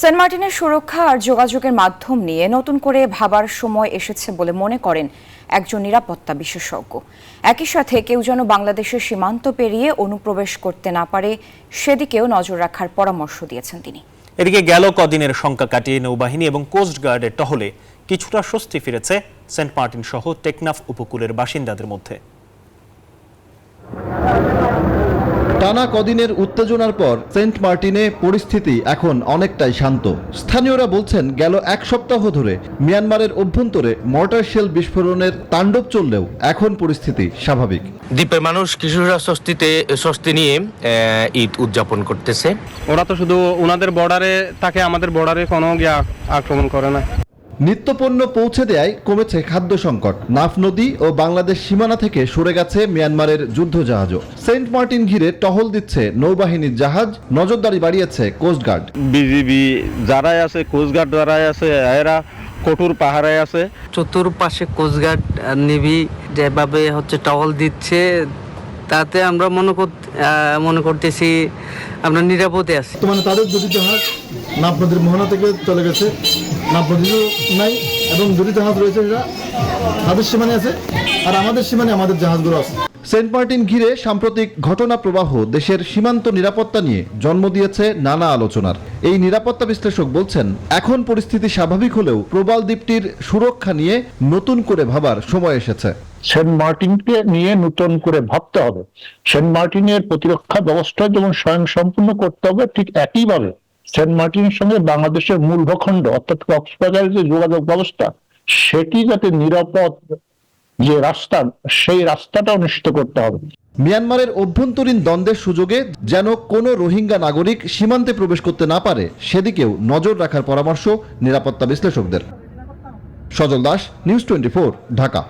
Saint মার্টিনের সুরক্ষা আর যোগাযোগের মাধ্যম নিয়ে নতুন করে ভাবার সময় এসেছে বলে মনে করেন একজন নিরাপত্তা বিশেষজ্ঞ। একই সাথে কেউ যেন বাংলাদেশের সীমান্ত পেরিয়ে অনুপ্রবেশ করতে না পারে সেদিকেও নজর রাখার পরামর্শ দিয়েছেন তিনি। এদিকে গেল কদিনের শঙ্কা কাটিয়ে নৌবাহিনী এবং কোস্ট গার্ডের টহলে কিছুটা স্বস্তি ফিরেছে সেন্ট মার্টিন সহ টেকনাফ উপকূলের বাসিন্দাদের মধ্যে। টানা কদিনের উত্তেজনার পর সেন্ট মার্টিনে পরিস্থিতি এখন অনেকটাই শান্ত। স্থানীয়রা বলছেন গেল এক সপ্তাহ ধরে মিয়ানমারের অভ্যন্তরে মর্টার শেল বিস্ফোরণের তাণ্ডব চললেও এখন পরিস্থিতি স্বাভাবিক। দ্বীপের মানুষ কিছুটা স্বস্তি নিয়ে ঈদ উদযাপন করতেছে। ওরা তো শুধু ওনাদের বর্ডারে থাকে, আমাদের বর্ডারে কোনো আক্রমণ করে না। নিত্যপণ্য পৌঁছে দেয় কমেছে খাদ্য সংকট। নাফ নদী ও বাংলাদেশ সীমানা থেকে সরে গেছে মিয়ানমারের যুদ্ধজাহাজও। সেন্ট মার্টিন ঘিরে টহল দিচ্ছে নৌবাহিনীর জাহাজ, নজরদারি বাড়িয়েছে কোস্টগার্ড। বিজিবি যারাই আছে, কোস্টগার্ড যারাই আছে, এরা কঠোর পাহারায় আছে। চতুর্পাশে কোস্টগার্ড আর নেভি যেভাবে টহল দিচ্ছে, তাতে আমরা মনে করতেছি আমরা নিরাপদে আছি। মানে তাদের দুটি জাহাজ নাফ নদীর মোহনা থেকে চলে গেছে, নাফ নদীও নাই এবং দুটি জাহাজ রয়েছে, এরা তাদের সীমানে আছে আর আমাদের সীমানে আমাদের জাহাজগুলো আছে। সেন্ট মার্টিন ঘিরে সাম্প্রতিক ঘটনা প্রবাহ দেশের সীমান্ত নিরাপত্তা নিয়ে জন্ম দিয়েছে নানা আলোচনার। এই নিরাপত্তা বিশ্লেষক বলছেন এখন পরিস্থিতি স্বাভাবিক হলেও প্রবাল দ্বীপটির সুরক্ষা নিয়ে নতুন করে ভাবার সময় এসেছে। সেন্ট মার্টিনকে নিয়ে নতুন করে ভাবতে হবে। সেন্ট মার্টিনের প্রতিরক্ষা ব্যবস্থা যেমন স্বয়ংসম্পূর্ণ করতে হবে, ঠিক একইভাবে সেন্ট মার্টিনের সঙ্গে বাংলাদেশের মূল ভূখণ্ড অর্থাৎ কক্সবাজারের যে যোগাযোগ ব্যবস্থা, সেটি যাতে নিরাপদ যে রাস্তা, সেই রাস্তাটাও নিশ্চিত করতে হবে। মিয়ানমারের অভ্যন্তরীণ দ্বন্দ্বের সুযোগে যেন কোনো রোহিঙ্গা নাগরিক সীমান্তে প্রবেশ করতে না পারে সেদিকেও নজর রাখার পরামর্শ নিরাপত্তা বিশ্লেষকদের। সজল দাস, নিউজ 24, ঢাকা।